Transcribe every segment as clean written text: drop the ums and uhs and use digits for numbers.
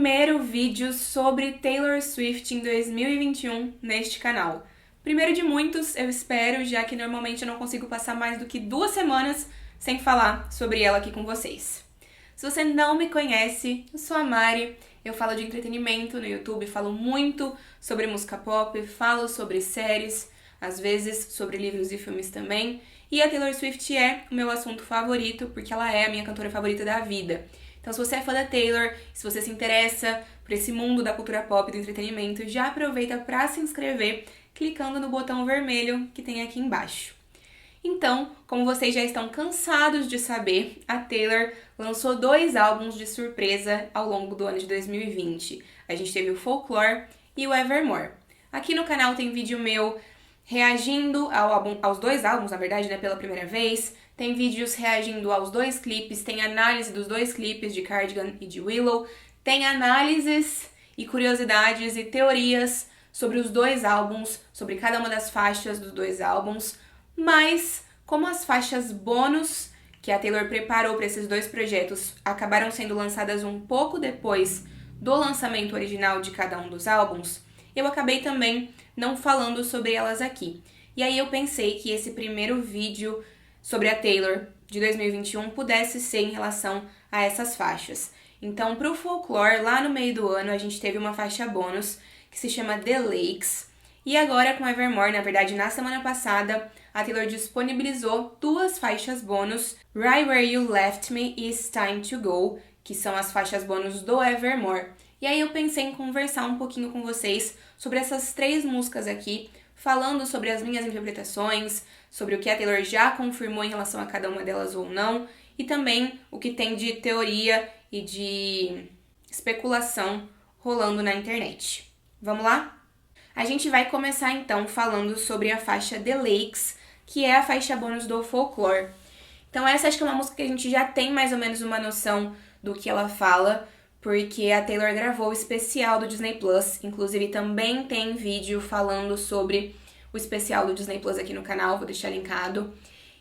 primeiro vídeo sobre Taylor Swift em 2021 neste canal. Primeiro de muitos, eu espero, já que normalmente eu não consigo passar mais do que 2 semanas sem falar sobre ela aqui com vocês. Se você não me conhece, eu sou a Mari, eu falo de entretenimento no YouTube, falo muito sobre música pop, falo sobre séries, às vezes sobre livros e filmes também, e a Taylor Swift é o meu assunto favorito, porque ela é a minha cantora favorita da vida. Então, se você é fã da Taylor, se você se interessa por esse mundo da cultura pop e do entretenimento, já aproveita para se inscrever clicando no botão vermelho que tem aqui embaixo. Então, como vocês já estão cansados de saber, a Taylor lançou 2 álbuns de surpresa ao longo do ano de 2020. A gente teve o Folklore e o Evermore. Aqui no canal tem vídeo meu reagindo aos 2 álbuns, na verdade, né, pela primeira vez. Tem vídeos reagindo aos 2 clipes, tem análise dos 2 clipes de Cardigan e de Willow. Tem análises e curiosidades e teorias sobre os 2 álbuns, sobre cada uma das faixas dos 2 álbuns. Mas, como as faixas bônus que a Taylor preparou para esses 2 projetos acabaram sendo lançadas um pouco depois do lançamento original de cada um dos álbuns, eu acabei também não falando sobre elas aqui. E aí eu pensei que esse primeiro vídeo sobre a Taylor de 2021 pudesse ser em relação a essas faixas. Então, para o Folklore, lá no meio do ano, a gente teve uma faixa bônus que se chama The Lakes. E agora com Evermore, na verdade, na semana passada, a Taylor disponibilizou 2 faixas bônus, Right Where You Left Me e It's Time to Go, que são as faixas bônus do Evermore. E aí eu pensei em conversar um pouquinho com vocês sobre essas 3 músicas aqui, falando sobre as minhas interpretações, sobre o que a Taylor já confirmou em relação a cada uma delas ou não, e também o que tem de teoria e de especulação rolando na internet. Vamos lá? A gente vai começar então falando sobre a faixa The Lakes, que é a faixa bônus do Folklore. Então essa acho que é uma música que a gente já tem mais ou menos uma noção do que ela fala, porque a Taylor gravou o especial do Disney Plus, inclusive também tem vídeo falando sobre o especial do Disney Plus aqui no canal, vou deixar linkado.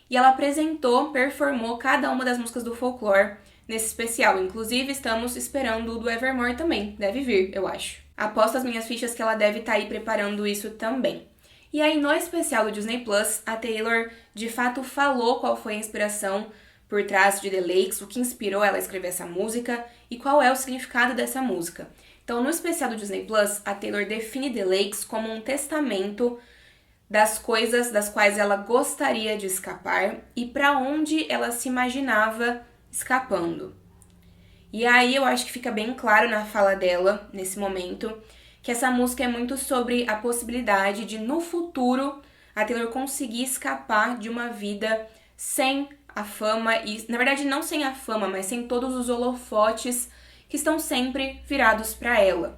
E ela apresentou, performou cada uma das músicas do Folklore nesse especial, inclusive estamos esperando o do Evermore também, deve vir, eu acho. Aposto as minhas fichas que ela deve estar aí preparando isso também. E aí no especial do Disney Plus, a Taylor de fato falou qual foi a inspiração por trás de The Lakes, o que inspirou ela a escrever essa música e qual é o significado dessa música. Então, no especial do Disney Plus, a Taylor define The Lakes como um testamento das coisas das quais ela gostaria de escapar e para onde ela se imaginava escapando. E aí eu acho que fica bem claro na fala dela, nesse momento, que essa música é muito sobre a possibilidade de, no futuro, a Taylor conseguir escapar de uma vida sem a fama, e na verdade não sem a fama, mas sem todos os holofotes que estão sempre virados para ela.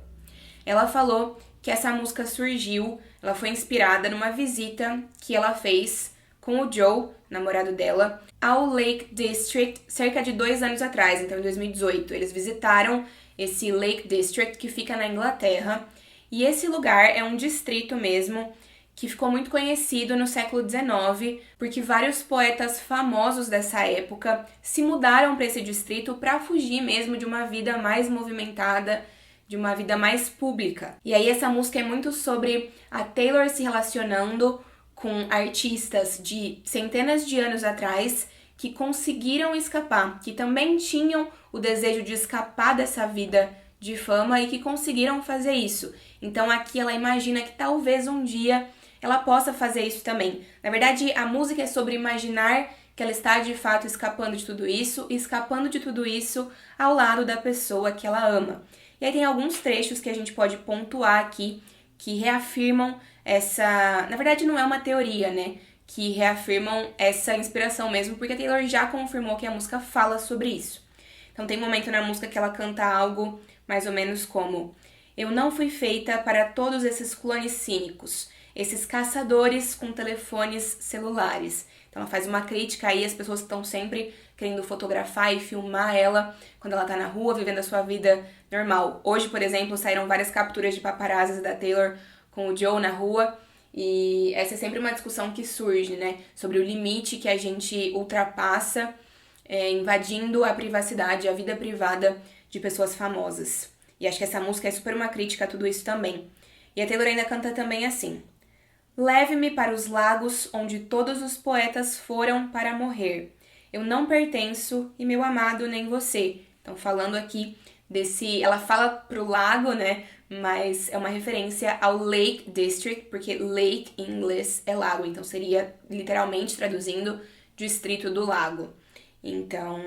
Ela falou que essa música surgiu, ela foi inspirada numa visita que ela fez com o Joe, namorado dela, ao Lake District cerca de 2 anos atrás, então em 2018. Eles visitaram esse Lake District que fica na Inglaterra, e esse lugar é um distrito mesmo que ficou muito conhecido no século XIX, porque vários poetas famosos dessa época se mudaram para esse distrito para fugir mesmo de uma vida mais movimentada, de uma vida mais pública. E aí essa música é muito sobre a Taylor se relacionando com artistas de centenas de anos atrás que conseguiram escapar, que também tinham o desejo de escapar dessa vida de fama e que conseguiram fazer isso. Então aqui ela imagina que talvez um dia ela possa fazer isso também. Na verdade, a música é sobre imaginar que ela está de fato escapando de tudo isso e escapando de tudo isso ao lado da pessoa que ela ama. E aí tem alguns trechos que a gente pode pontuar aqui que reafirmam essa... Na verdade, não é uma teoria, né? Que reafirmam essa inspiração mesmo, porque a Taylor já confirmou que a música fala sobre isso. Então tem um momento na música que ela canta algo mais ou menos como: eu não fui feita para todos esses clones cínicos, esses caçadores com telefones celulares. Então ela faz uma crítica aí às pessoas que estão sempre querendo fotografar e filmar ela quando ela tá na rua, vivendo a sua vida normal. Hoje, por exemplo, saíram várias capturas de paparazzis da Taylor com o Joe na rua, e essa é sempre uma discussão que surge, né? Sobre o limite que a gente ultrapassa invadindo a privacidade, a vida privada de pessoas famosas. E acho que essa música é super uma crítica a tudo isso também. E a Taylor ainda canta também assim: leve-me para os lagos onde todos os poetas foram para morrer. Eu não pertenço e meu amado nem você. Então falando aqui desse... Ela fala pro lago, né? Mas é uma referência ao Lake District, porque lake em inglês é lago. Então seria literalmente traduzindo distrito do lago. Então,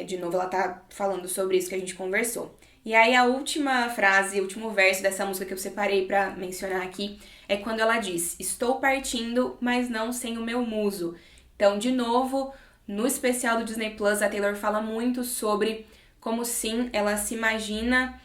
de novo, ela tá falando sobre isso que a gente conversou. E aí a última frase, o último verso dessa música que eu separei pra mencionar aqui é quando ela diz: estou partindo, mas não sem o meu muso. Então, de novo, no especial do Disney Plus, a Taylor fala muito sobre como sim, ela se imagina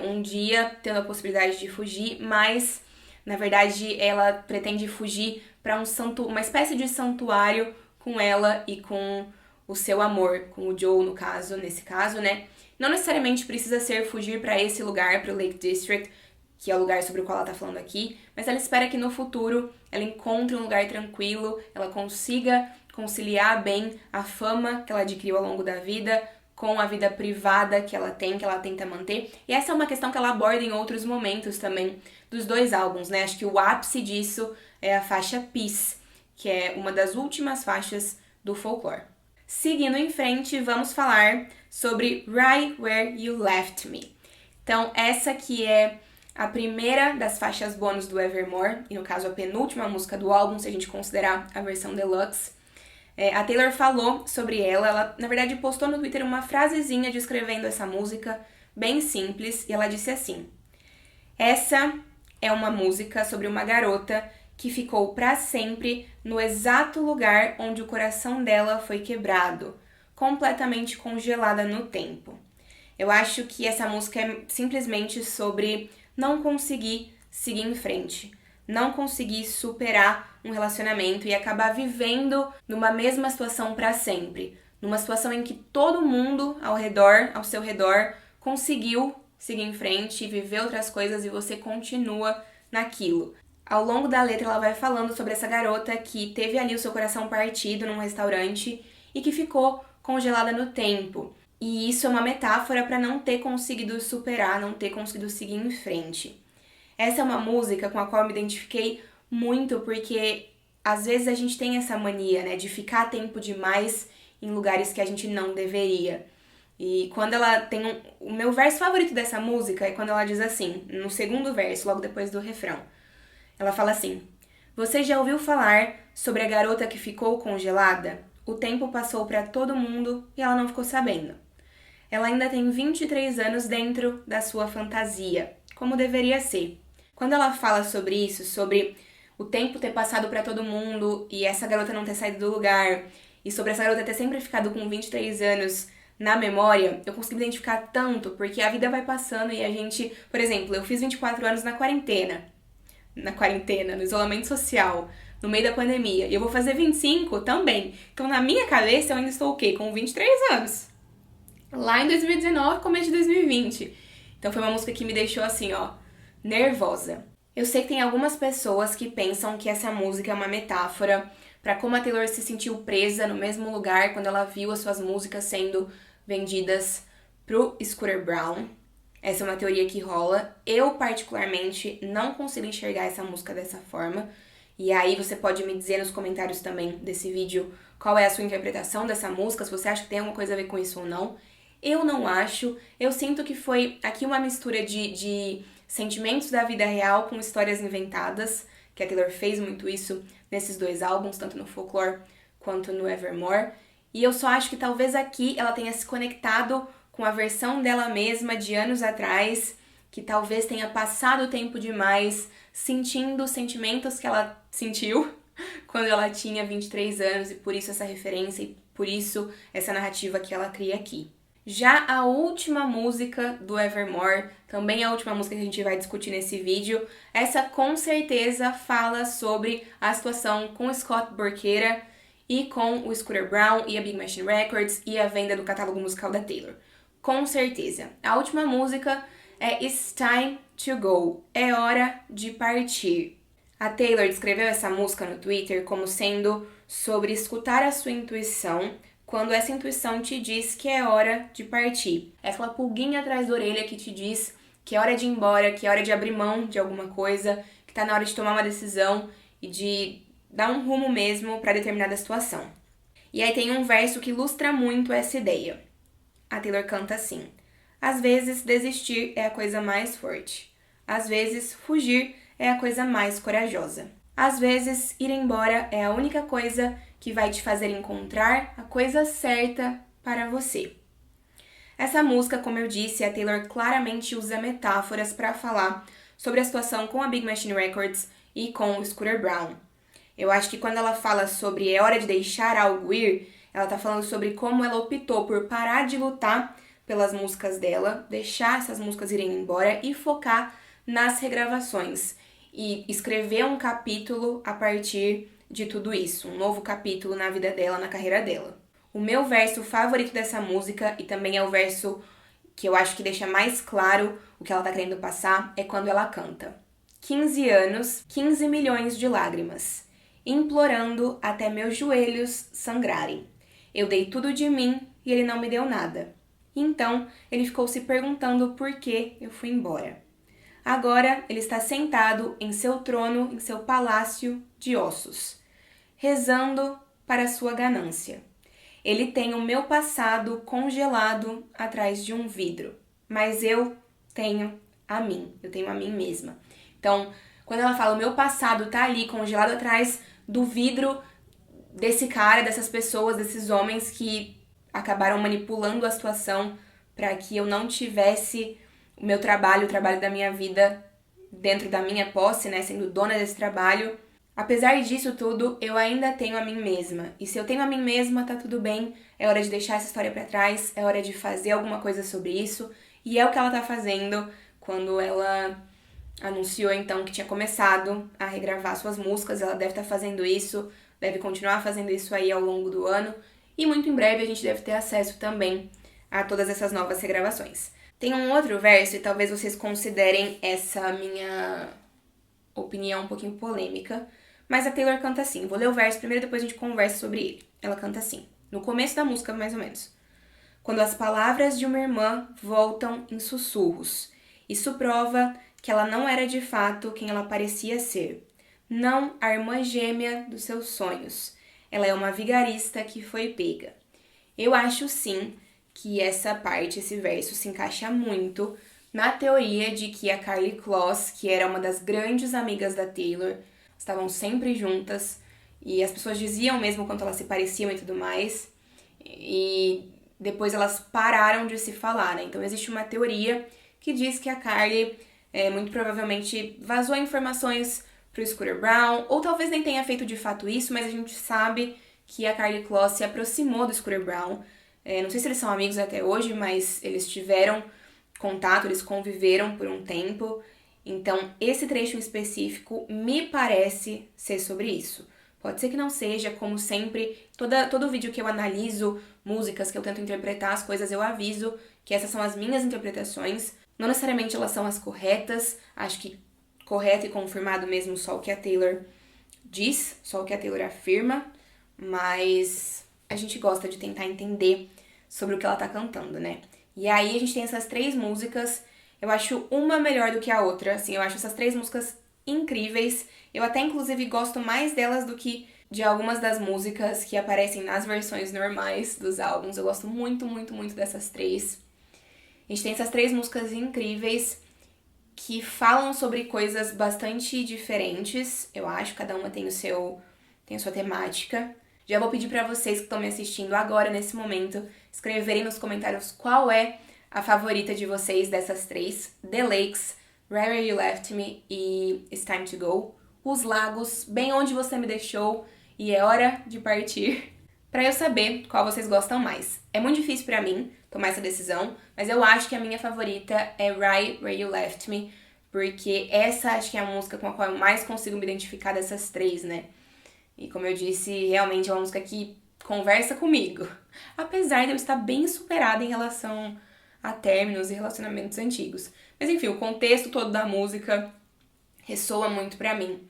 um dia tendo a possibilidade de fugir, mas na verdade ela pretende fugir para uma espécie de santuário com ela e com o seu amor, com o Joe no caso, nesse caso, né? Não necessariamente precisa ser fugir para esse lugar, para o Lake District, que é o lugar sobre o qual ela tá falando aqui, mas ela espera que no futuro ela encontre um lugar tranquilo, ela consiga conciliar bem a fama que ela adquiriu ao longo da vida com a vida privada que ela tem, que ela tenta manter. E essa é uma questão que ela aborda em outros momentos também dos dois álbuns, né? Acho que o ápice disso é a faixa Peace, que é uma das últimas faixas do Folklore. Seguindo em frente, vamos falar sobre Right Where You Left Me. Então, essa que é a primeira das faixas bônus do Evermore, e no caso a penúltima música do álbum, se a gente considerar a versão deluxe. A Taylor falou sobre ela, na verdade postou no Twitter uma frasezinha descrevendo essa música, bem simples, e ela disse assim: essa é uma música sobre uma garota que ficou para sempre no exato lugar onde o coração dela foi quebrado, completamente congelada no tempo. Eu acho que essa música é simplesmente sobre não conseguir seguir em frente, não conseguir superar um relacionamento e acabar vivendo numa mesma situação para sempre, numa situação em que todo mundo ao seu redor, conseguiu seguir em frente e viver outras coisas e você continua naquilo. Ao longo da letra ela vai falando sobre essa garota que teve ali o seu coração partido num restaurante e que ficou congelada no tempo. E isso é uma metáfora para não ter conseguido superar, não ter conseguido seguir em frente. Essa é uma música com a qual eu me identifiquei muito, porque às vezes a gente tem essa mania, né, de ficar tempo demais em lugares que a gente não deveria. E quando ela tem o meu verso favorito dessa música é quando ela diz assim, no segundo verso, logo depois do refrão. Ela fala assim: você já ouviu falar sobre a garota que ficou congelada? O tempo passou para todo mundo e ela não ficou sabendo. Ela ainda tem 23 anos dentro da sua fantasia, como deveria ser. Quando ela fala sobre isso, sobre o tempo ter passado para todo mundo e essa garota não ter saído do lugar, e sobre essa garota ter sempre ficado com 23 anos na memória, eu consegui me identificar tanto, porque a vida vai passando e a gente... Por exemplo, eu fiz 24 anos na quarentena, no isolamento social, no meio da pandemia, e eu vou fazer 25 também. Então, na minha cabeça, eu ainda estou o quê? Com 23 anos. Lá em 2019, começo de 2020. Então, foi uma música que me deixou assim, ó, nervosa. Eu sei que tem algumas pessoas que pensam que essa música é uma metáfora para como a Taylor se sentiu presa no mesmo lugar quando ela viu as suas músicas sendo vendidas pro Scooter Braun. Essa é uma teoria que rola. Eu, particularmente, não consigo enxergar essa música dessa forma. E aí você pode me dizer nos comentários também desse vídeo qual é a sua interpretação dessa música, se você acha que tem alguma coisa a ver com isso ou não. Eu não acho. Eu sinto que foi aqui uma mistura de sentimentos da vida real com histórias inventadas, que a Taylor fez muito isso nesses dois álbuns, tanto no Folklore quanto no Evermore. E eu só acho que talvez aqui ela tenha se conectado com a versão dela mesma de anos atrás, que talvez tenha passado o tempo demais sentindo os sentimentos que ela sentiu quando ela tinha 23 anos, e por isso essa referência e por isso essa narrativa que ela cria aqui. Já a última música do Evermore, também a última música que a gente vai discutir nesse vídeo, essa com certeza fala sobre a situação com o Scott Borchera e com o Scooter Braun e a Big Machine Records e a venda do catálogo musical da Taylor. Com certeza. A última música é It's Time to Go. É hora de partir. A Taylor descreveu essa música no Twitter como sendo sobre escutar a sua intuição quando essa intuição te diz que é hora de partir. É aquela pulguinha atrás da orelha que te diz que é hora de ir embora, que é hora de abrir mão de alguma coisa, que tá na hora de tomar uma decisão e de dar um rumo mesmo para determinada situação. E aí tem um verso que ilustra muito essa ideia. A Taylor canta assim: às vezes desistir é a coisa mais forte. Às vezes fugir é a coisa mais corajosa. Às vezes ir embora é a única coisa que vai te fazer encontrar a coisa certa para você. Essa música, como eu disse, a Taylor claramente usa metáforas para falar sobre a situação com a Big Machine Records e com o Scooter Braun. Eu acho que quando ela fala sobre é hora de deixar algo ir, ela tá falando sobre como ela optou por parar de lutar pelas músicas dela, deixar essas músicas irem embora e focar nas regravações e escrever um capítulo a partir de tudo isso, um novo capítulo na vida dela, na carreira dela. O meu verso favorito dessa música, e também é o verso que eu acho que deixa mais claro o que ela tá querendo passar, é quando ela canta: 15 anos, 15 milhões de lágrimas, implorando até meus joelhos sangrarem. Eu dei tudo de mim e ele não me deu nada. Então, ele ficou se perguntando por que eu fui embora. Agora, ele está sentado em seu trono, em seu palácio de ossos, rezando para sua ganância. Ele tem o meu passado congelado atrás de um vidro, mas eu tenho a mim mesma. Então, quando ela fala o meu passado tá ali congelado atrás do vidro desse cara, dessas pessoas, desses homens que acabaram manipulando a situação para que eu não tivesse o meu trabalho, o trabalho da minha vida dentro da minha posse, né, sendo dona desse trabalho. Apesar disso tudo, eu ainda tenho a mim mesma. E se eu tenho a mim mesma, tá tudo bem. É hora de deixar essa história pra trás, é hora de fazer alguma coisa sobre isso. E é o que ela tá fazendo quando ela anunciou então que tinha começado a regravar suas músicas. Ela deve estar fazendo isso, deve continuar fazendo isso aí ao longo do ano. E muito em breve a gente deve ter acesso também a todas essas novas regravações. Tem um outro verso, e talvez vocês considerem essa minha opinião um pouquinho polêmica, mas a Taylor canta assim. Vou ler o verso primeiro, depois a gente conversa sobre ele. Ela canta assim, no começo da música mais ou menos: quando as palavras de uma irmã voltam em sussurros, isso prova que ela não era de fato quem ela parecia ser. Não a irmã gêmea dos seus sonhos. Ela é uma vigarista que foi pega. Eu acho sim que essa parte, esse verso, se encaixa muito na teoria de que a Karlie Kloss, que era uma das grandes amigas da Taylor, estavam sempre juntas e as pessoas diziam mesmo quanto elas se pareciam e tudo mais, e depois elas pararam de se falar, né? Então existe uma teoria que diz que a Karlie muito provavelmente vazou informações pro Scooter Braun, ou talvez nem tenha feito de fato isso, mas a gente sabe que a Karlie Kloss se aproximou do Scooter Braun. Não sei se eles são amigos até hoje, mas eles tiveram contato, eles conviveram por um tempo. Então, esse trecho em específico me parece ser sobre isso. Pode ser que não seja, como sempre, todo vídeo que eu analiso músicas, que eu tento interpretar as coisas, eu aviso que essas são as minhas interpretações. Não necessariamente elas são as corretas, acho que correto e confirmado mesmo só o que a Taylor diz, só o que a Taylor afirma, mas a gente gosta de tentar entender sobre o que ela tá cantando, né? E aí a gente tem essas 3 músicas, eu acho uma melhor do que a outra, assim, eu acho essas 3 músicas incríveis, eu até inclusive gosto mais delas do que de algumas das músicas que aparecem nas versões normais dos álbuns, eu gosto muito, muito, muito dessas 3. A gente tem essas 3 músicas incríveis que falam sobre coisas bastante diferentes, eu acho, cada uma tem a sua temática. Já vou pedir pra vocês que estão me assistindo agora, nesse momento, escreverem nos comentários qual é a favorita de vocês dessas 3. The Lakes, Where You Left Me e It's Time to Go. Os Lagos, Bem Onde Você Me Deixou e É Hora de Partir. Pra eu saber qual vocês gostam mais. É muito difícil pra mim tomar essa decisão, mas eu acho que a minha favorita é Right Where You Left Me, porque essa acho que é a música com a qual eu mais consigo me identificar dessas 3, né? E como eu disse, realmente é uma música que conversa comigo. Apesar de eu estar bem superada em relação a términos e relacionamentos antigos. Mas enfim, o contexto todo da música ressoa muito pra mim.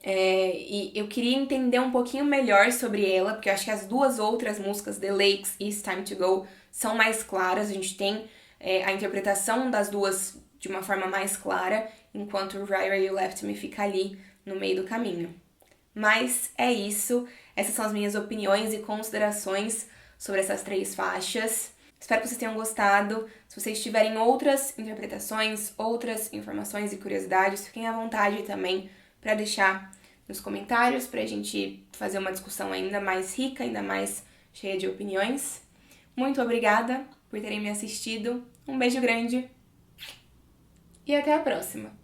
E eu queria entender um pouquinho melhor sobre ela, porque eu acho que as duas outras músicas, The Lakes e It's Time to Go, são mais claras. A gente tem a interpretação das duas de uma forma mais clara, enquanto o Right Where You Left Me fica ali no meio do caminho. Mas é isso. Essas são as minhas opiniões e considerações sobre essas 3 faixas. Espero que vocês tenham gostado. Se vocês tiverem outras interpretações, outras informações e curiosidades, fiquem à vontade também para deixar nos comentários, pra gente fazer uma discussão ainda mais rica, ainda mais cheia de opiniões. Muito obrigada por terem me assistido. Um beijo grande e até a próxima!